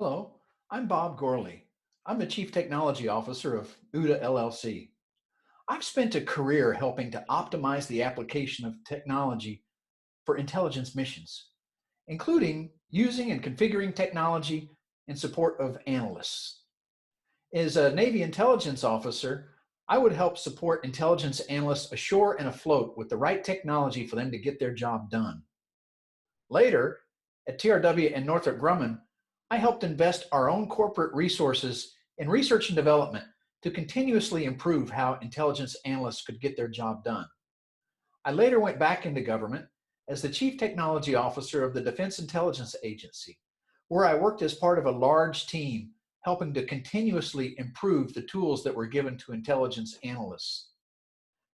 Hello, I'm Bob Gourley. I'm the Chief Technology Officer of OODA LLC. I've spent a career helping to optimize the application of technology for intelligence missions, including using and configuring technology in support of analysts. As a Navy intelligence officer, I would help support intelligence analysts ashore and afloat with the right technology for them to get their job done. Later, at TRW and Northrop Grumman, I helped invest our own corporate resources in research and development to continuously improve how intelligence analysts could get their job done. I later went back into government as the Chief Technology Officer of the Defense Intelligence Agency, where I worked as part of a large team helping to continuously improve the tools that were given to intelligence analysts.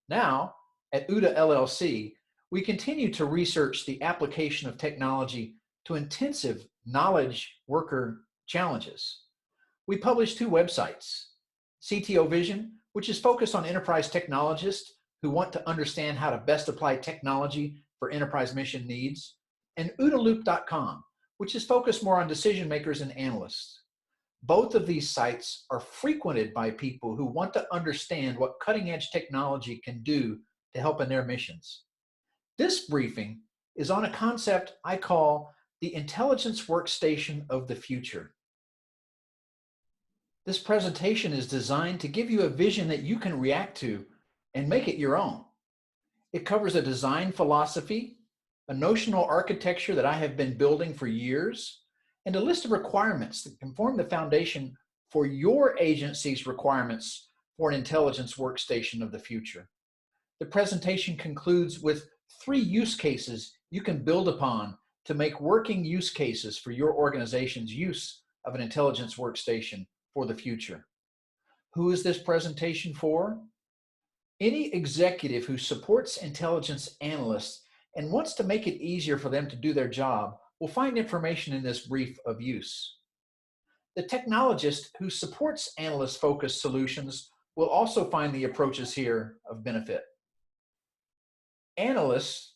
Now, at OODA LLC, we continue to research the application of technology to intensive knowledge worker challenges. We publish two websites, CTO Vision, which is focused on enterprise technologists who want to understand how to best apply technology for enterprise mission needs, and OODAloop.com, which is focused more on decision makers and analysts. Both of these sites are frequented by people who want to understand what cutting-edge technology can do to help in their missions. This briefing is on a concept I call the Intelligence Workstation of the Future. This presentation is designed to give you a vision that you can react to and make it your own. It covers a design philosophy, a notional architecture that I have been building for years, and a list of requirements that can form the foundation for your agency's requirements for an intelligence workstation of the future. The presentation concludes with 3 use cases you can build upon to make working use cases for your organization's use of an intelligence workstation for the future. Who is this presentation for? Any executive who supports intelligence analysts and wants to make it easier for them to do their job will find information in this brief of use. The technologist who supports analyst-focused solutions will also find the approaches here of benefit. Analysts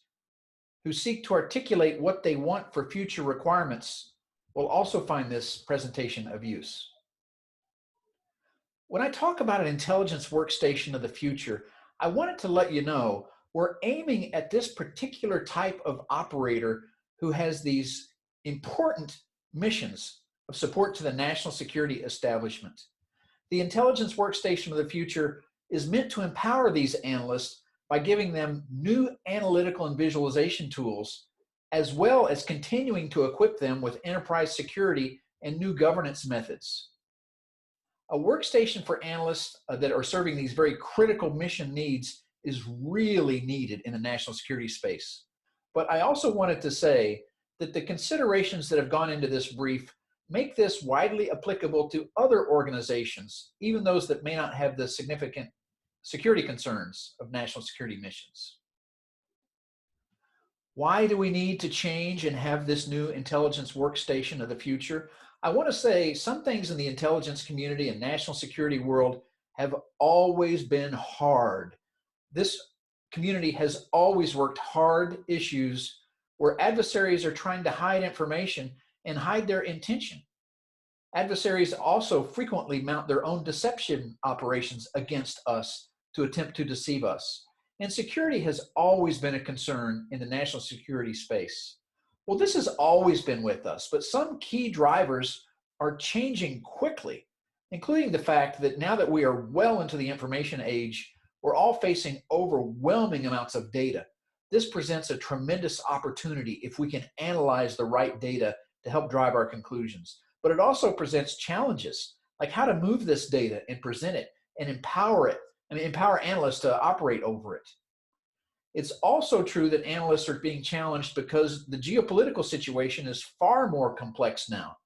who seek to articulate what they want for future requirements will also find this presentation of use. When I talk about an intelligence workstation of the future, I wanted to let you know we're aiming at this particular type of operator who has these important missions of support to the national security establishment. The intelligence workstation of the future is meant to empower these analysts by giving them new analytical and visualization tools, as well as continuing to equip them with enterprise security and new governance methods. A workstation for analysts that are serving these very critical mission needs is really needed in the national security space. But I also wanted to say that the considerations that have gone into this brief make this widely applicable to other organizations, even those that may not have the significant security concerns of national security missions. Why do we need to change and have this new intelligence workstation of the future? I want to say some things in the intelligence community and national security world have always been hard. This community has always worked hard issues where adversaries are trying to hide information and hide their intention. Adversaries also frequently mount their own deception operations against us to attempt to deceive us. And security has always been a concern in the national security space. Well, this has always been with us, but some key drivers are changing quickly, including the fact that now that we are well into the information age, we're all facing overwhelming amounts of data. This presents a tremendous opportunity if we can analyze the right data to help drive our conclusions. But it also presents challenges, like how to move this data and present it and empower it, empower analysts to operate over it. It's also true that analysts are being challenged because the geopolitical situation is far more complex now.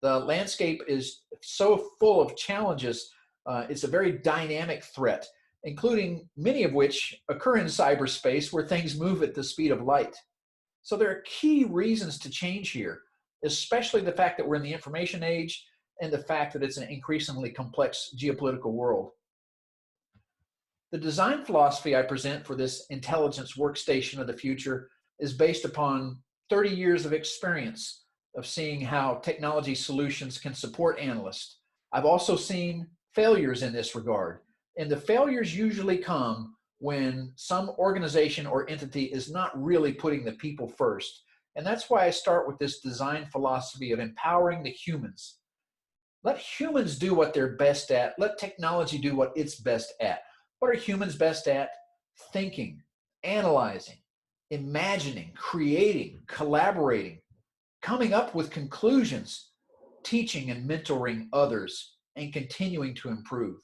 The landscape is so full of challenges. It's a very dynamic threat, including many of which occur in cyberspace where things move at the speed of light. So there are key reasons to change here, especially the fact that we're in the information age and the fact that it's an increasingly complex geopolitical world. The design philosophy I present for this intelligence workstation of the future is based upon 30 years of experience of seeing how technology solutions can support analysts. I've also seen failures in this regard. And the failures usually come when some organization or entity is not really putting the people first. And that's why I start with this design philosophy of empowering the humans. Let humans do what they're best at. Let technology do what it's best at. What are humans best at? Thinking, analyzing, imagining, creating, collaborating, coming up with conclusions, teaching and mentoring others, and continuing to improve.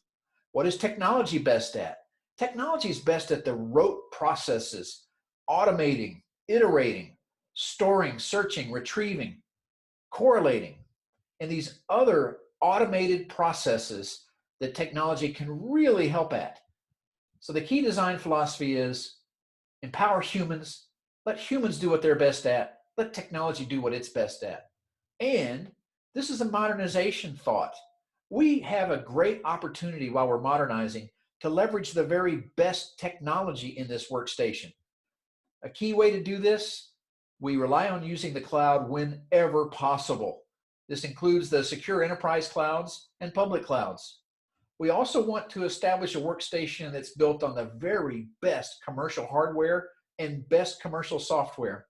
What is technology best at? Technology is best at the rote processes, automating, iterating, storing, searching, retrieving, correlating, and these other automated processes that technology can really help at. So the key design philosophy is empower humans, let humans do what they're best at, let technology do what it's best at. And this is a modernization thought. We have a great opportunity while we're modernizing to leverage the very best technology in this workstation. A key way to do this, we rely on using the cloud whenever possible. This includes the secure enterprise clouds and public clouds. We also want to establish a workstation that's built on the very best commercial hardware and best commercial software.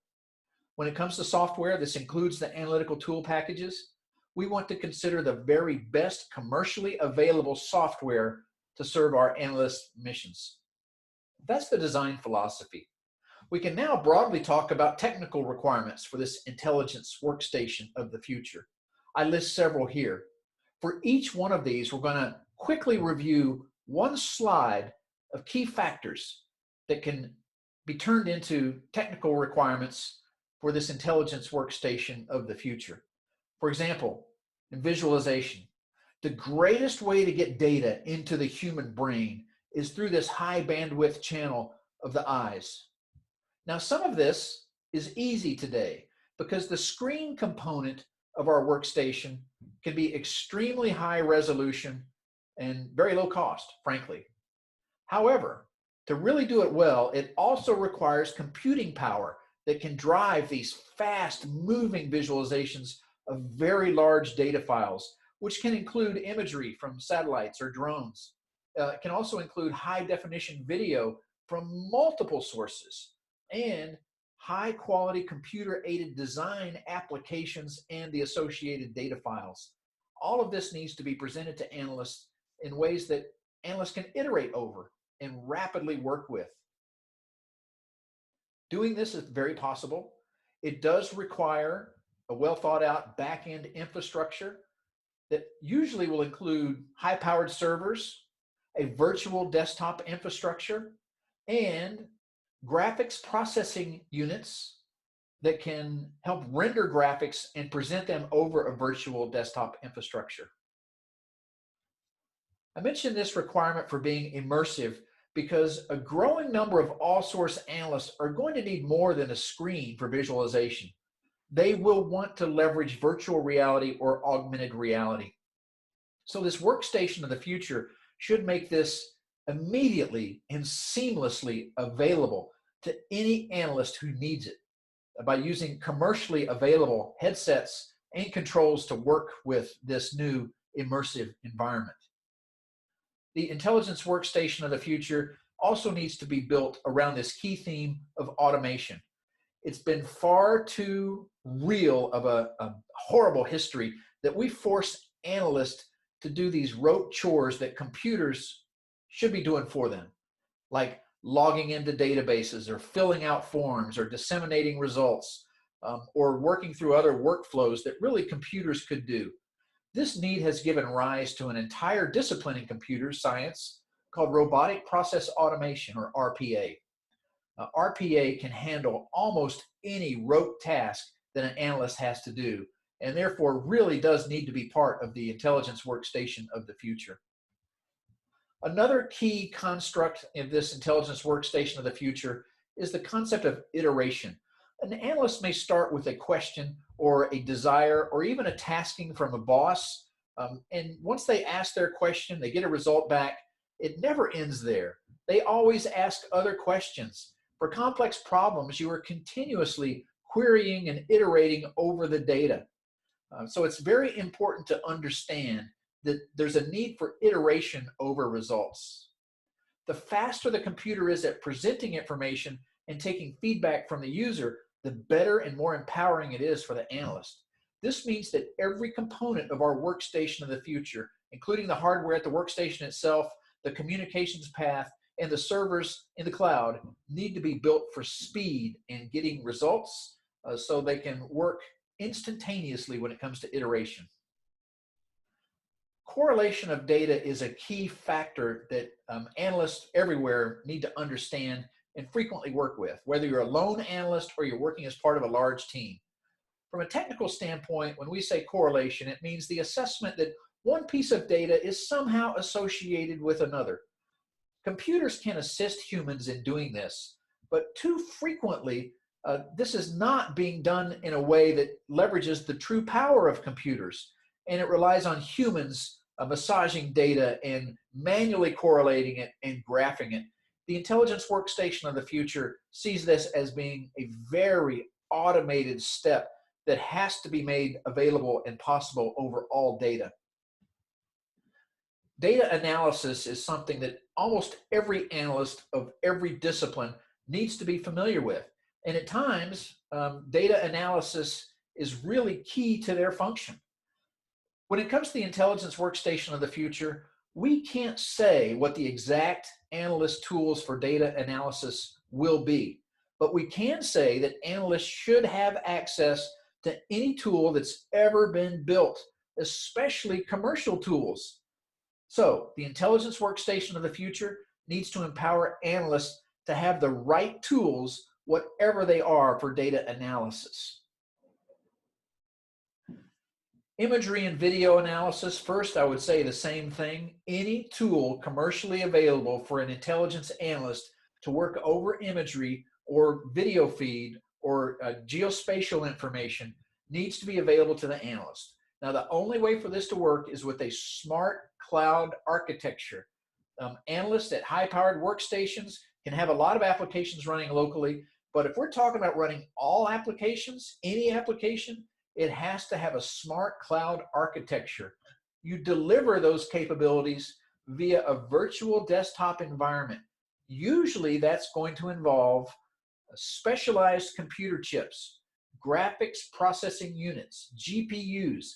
When it comes to software, this includes the analytical tool packages. We want to consider the very best commercially available software to serve our analyst missions. That's the design philosophy. We can now broadly talk about technical requirements for this intelligence workstation of the future. I list several here. For each one of these, we're going to quickly review one slide of key factors that can be turned into technical requirements for this intelligence workstation of the future. For example, in visualization, the greatest way to get data into the human brain is through this high bandwidth channel of the eyes. Now, some of this is easy today because the screen component of our workstation can be extremely high resolution and very low cost, frankly. However, to really do it well, it also requires computing power that can drive these fast moving visualizations of very large data files, which can include imagery from satellites or drones. It can also include high definition video from multiple sources and high quality computer aided design applications and the associated data files. All of this needs to be presented to analysts in ways that analysts can iterate over and rapidly work with. Doing this is very possible. It does require a well thought out back-end infrastructure that usually will include high-powered servers, a virtual desktop infrastructure, and graphics processing units that can help render graphics and present them over a virtual desktop infrastructure. I mentioned this requirement for being immersive because a growing number of all-source analysts are going to need more than a screen for visualization. They will want to leverage virtual reality or augmented reality. So this workstation of the future should make this immediately and seamlessly available to any analyst who needs it by using commercially available headsets and controls to work with this new immersive environment. The intelligence workstation of the future also needs to be built around this key theme of automation. It's been far too real of a horrible history that we force analysts to do these rote chores that computers should be doing for them, like logging into databases or filling out forms or disseminating results or working through other workflows that really computers could do. This need has given rise to an entire discipline in computer science called robotic process automation, or RPA. RPA can handle almost any rote task that an analyst has to do, and therefore really does need to be part of the intelligence workstation of the future. Another key construct in this intelligence workstation of the future is the concept of iteration. An analyst may start with a question or a desire or even a tasking from a boss, and once they ask their question, they get a result back. It never ends there. They always ask other questions. For complex problems, you are continuously querying and iterating over the data. So it's very important to understand that there's a need for iteration over results. The faster the computer is at presenting information and taking feedback from the user, the better and more empowering it is for the analyst. This means that every component of our workstation of the future, including the hardware at the workstation itself, the communications path, and the servers in the cloud, need to be built for speed and getting results so they can work instantaneously when it comes to iteration. Correlation of data is a key factor that analysts everywhere need to understand and frequently work with, whether you're a lone analyst or you're working as part of a large team. From a technical standpoint, when we say correlation, it means the assessment that one piece of data is somehow associated with another. Computers can assist humans in doing this, but too frequently, this is not being done in a way that leverages the true power of computers, and it relies on humans massaging data and manually correlating it and graphing it. The Intelligence Workstation of the future sees this as being a very automated step that has to be made available and possible over all data. Data analysis is something that almost every analyst of every discipline needs to be familiar with. And at times, data analysis is really key to their function. When it comes to the Intelligence Workstation of the future, we can't say what the exact analyst tools for data analysis will be, but we can say that analysts should have access to any tool that's ever been built, especially commercial tools. So the Intelligence Workstation of the future needs to empower analysts to have the right tools, whatever they are, for data analysis. Imagery and video analysis, first, I would say the same thing. Any tool commercially available for an intelligence analyst to work over imagery or video feed or geospatial information needs to be available to the analyst. Now, the only way for this to work is with a smart cloud architecture. Analysts at high-powered workstations can have a lot of applications running locally, but if we're talking about running all applications, any application, it has to have a smart cloud architecture. You deliver those capabilities via a virtual desktop environment. Usually that's going to involve specialized computer chips, graphics processing units, GPUs,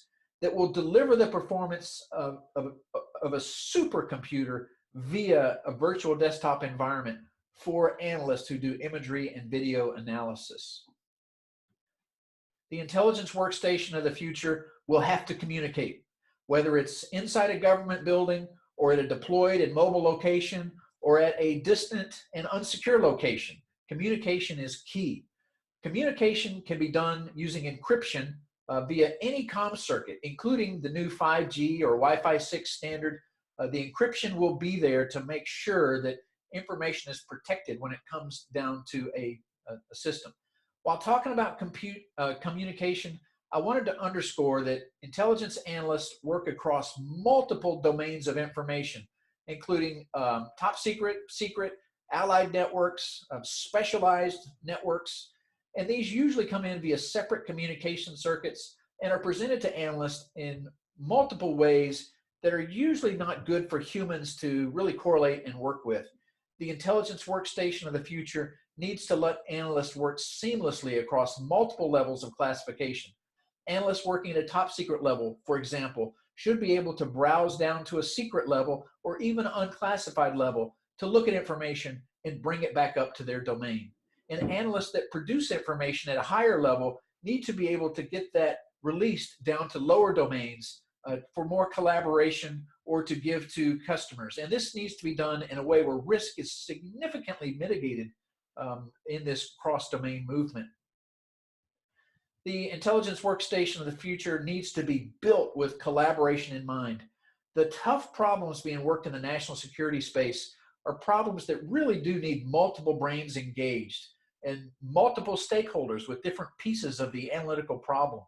that will deliver the performance of a supercomputer via a virtual desktop environment for analysts who do imagery and video analysis. The Intelligence Workstation of the future will have to communicate, whether it's inside a government building or at a deployed and mobile location or at a distant and unsecure location. Communication is key. Communication can be done using encryption via any comm circuit, including the new 5G or Wi-Fi 6 standard. The encryption will be there to make sure that information is protected when it comes down to a system. While talking about communication, I wanted to underscore that intelligence analysts work across multiple domains of information, including top secret, secret, allied networks, specialized networks, and these usually come in via separate communication circuits and are presented to analysts in multiple ways that are usually not good for humans to really correlate and work with. The Intelligence Workstation of the future needs to let analysts work seamlessly across multiple levels of classification. Analysts working at a top secret level, for example, should be able to browse down to a secret level or even an unclassified level to look at information and bring it back up to their domain. And analysts that produce information at a higher level need to be able to get that released down to lower domains for more collaboration or to give to customers. And this needs to be done in a way where risk is significantly mitigated in this cross-domain movement. The Intelligence Workstation of the future needs to be built with collaboration in mind. The tough problems being worked in the national security space are problems that really do need multiple brains engaged and multiple stakeholders with different pieces of the analytical problem.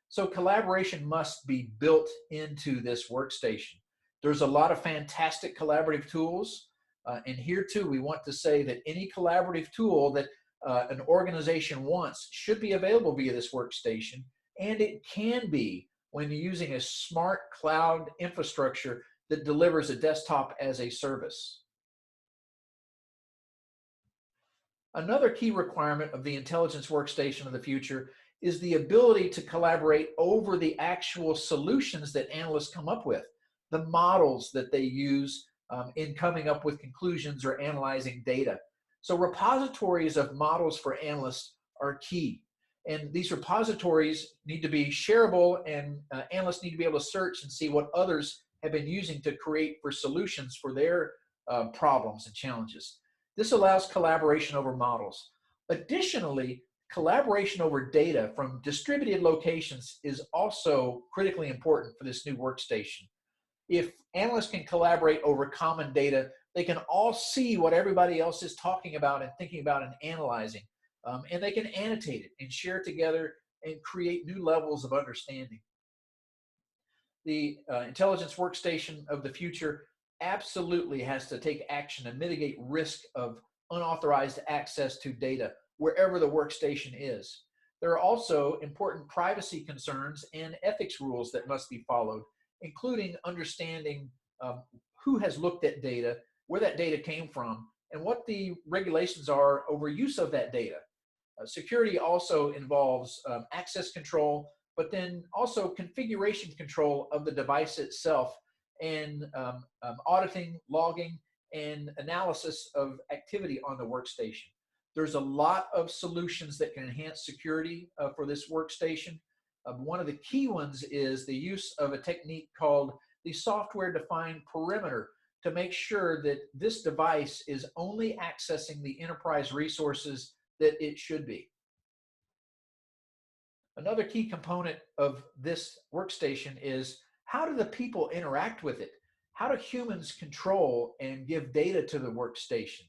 So collaboration must be built into this workstation. There's a lot of fantastic collaborative tools, and here too we want to say that any collaborative tool that an organization wants should be available via this workstation, and it can be when you're using a smart cloud infrastructure that delivers a desktop as a service. Another key requirement of the Intelligence Workstation of the future is the ability to collaborate over the actual solutions that analysts come up with, the models that they use in coming up with conclusions or analyzing data. So repositories of models for analysts are key. And these repositories need to be shareable, and analysts need to be able to search and see what others have been using to create for solutions for their problems and challenges. This allows collaboration over models. Additionally, collaboration over data from distributed locations is also critically important for this new workstation. If analysts can collaborate over common data, they can all see what everybody else is talking about and thinking about and analyzing. And they can annotate it and share it together and create new levels of understanding. The Intelligence Workstation of the future absolutely has to take action and mitigate risk of unauthorized access to data wherever the workstation is. There are also important privacy concerns and ethics rules that must be followed, including understanding who has looked at data, where that data came from, and what the regulations are over use of that data. Security also involves access control, but then also configuration control of the device itself, and auditing, logging, and analysis of activity on the workstation. There's a lot of solutions that can enhance security for this workstation. One of the key ones is the use of a technique called the software-defined perimeter to make sure that this device is only accessing the enterprise resources that it should be. Another key component of this workstation is, how do the people interact with it? How do humans control and give data to the workstation?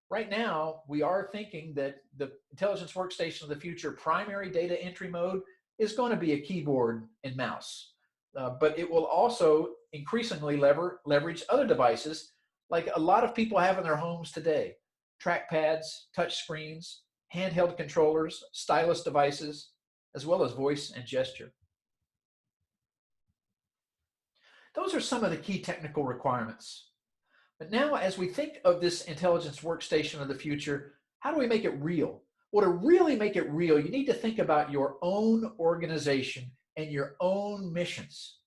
Right now, we are thinking that the Intelligence Workstation of the future primary data entry mode is going to be a keyboard and mouse. But it will also increasingly leverage other devices like a lot of people have in their homes today: trackpads, touch screens, handheld controllers, stylus devices, as well as voice and gesture. Those are some of the key technical requirements. But now, as we think of this Intelligence Workstation of the future, how do we make it real? Well, to really make it real, you need to think about your own organization and your own missions.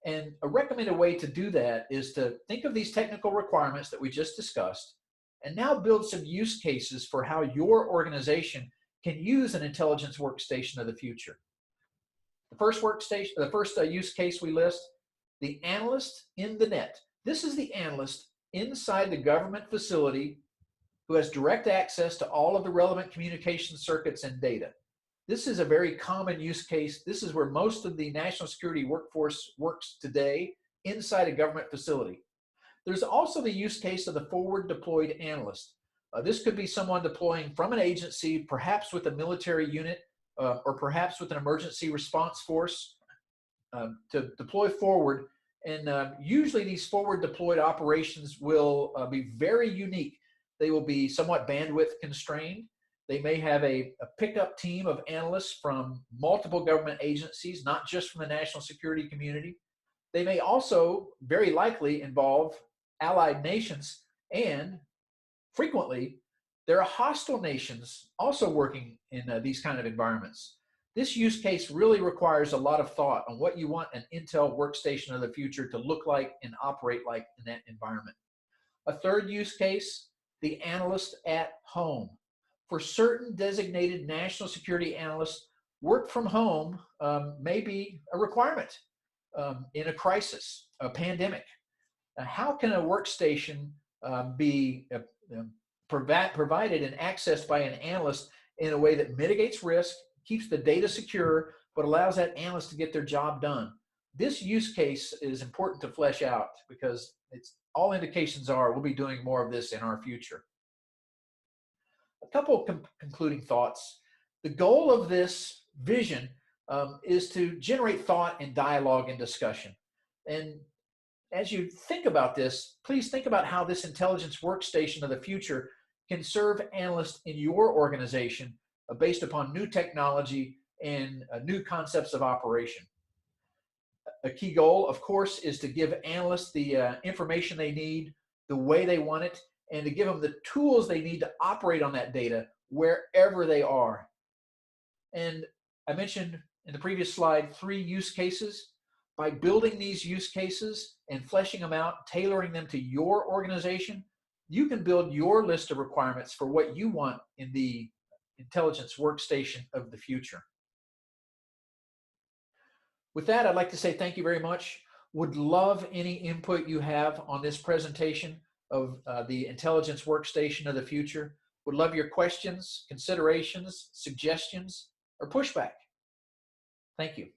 And a recommended way to do that is to think of these technical requirements that we just discussed, and now build some use cases for how your organization can use an Intelligence Workstation of the future. The first use case we list: the analyst in the net. This is the analyst inside the government facility who has direct access to all of the relevant communication circuits and data. This is a very common use case. This is where most of the national security workforce works today, inside a government facility. There's also the use case of the forward deployed analyst. This could be someone deploying from an agency, perhaps with a military unit, or perhaps with an emergency response force, to deploy forward. And usually these forward deployed operations will be very unique. They will be somewhat bandwidth constrained. They may have a pickup team of analysts from multiple government agencies, not just from the national security community. They may also very likely involve allied nations, and frequently there are hostile nations also working in these kind of environments. This use case really requires a lot of thought on what you want an Intel Workstation of the future to look like and operate like in that environment. A third use case: the analyst at home. For certain designated national security analysts, work from home may be a requirement in a crisis, a pandemic. How can a workstation be provided and accessed by an analyst in a way that mitigates risk, keeps the data secure, but allows that analyst to get their job done? This use case is important to flesh out, because all indications are we'll be doing more of this in our future. A couple of concluding thoughts. The goal of this vision is to generate thought and dialogue and discussion. And as you think about this, please think about how this Intelligence Workstation of the future can serve analysts in your organization based upon new technology and new concepts of operation. A key goal, of course, is to give analysts the information they need, the way they want it, and to give them the tools they need to operate on that data wherever they are. And I mentioned in the previous slide 3 use cases. By building these use cases and fleshing them out, tailoring them to your organization, you can build your list of requirements for what you want in the intelligence workstation of the future. With that, I'd like to say thank you very much. Would love any input you have on this presentation of the intelligence workstation of the future. Would love your questions, considerations, suggestions, or pushback. Thank you.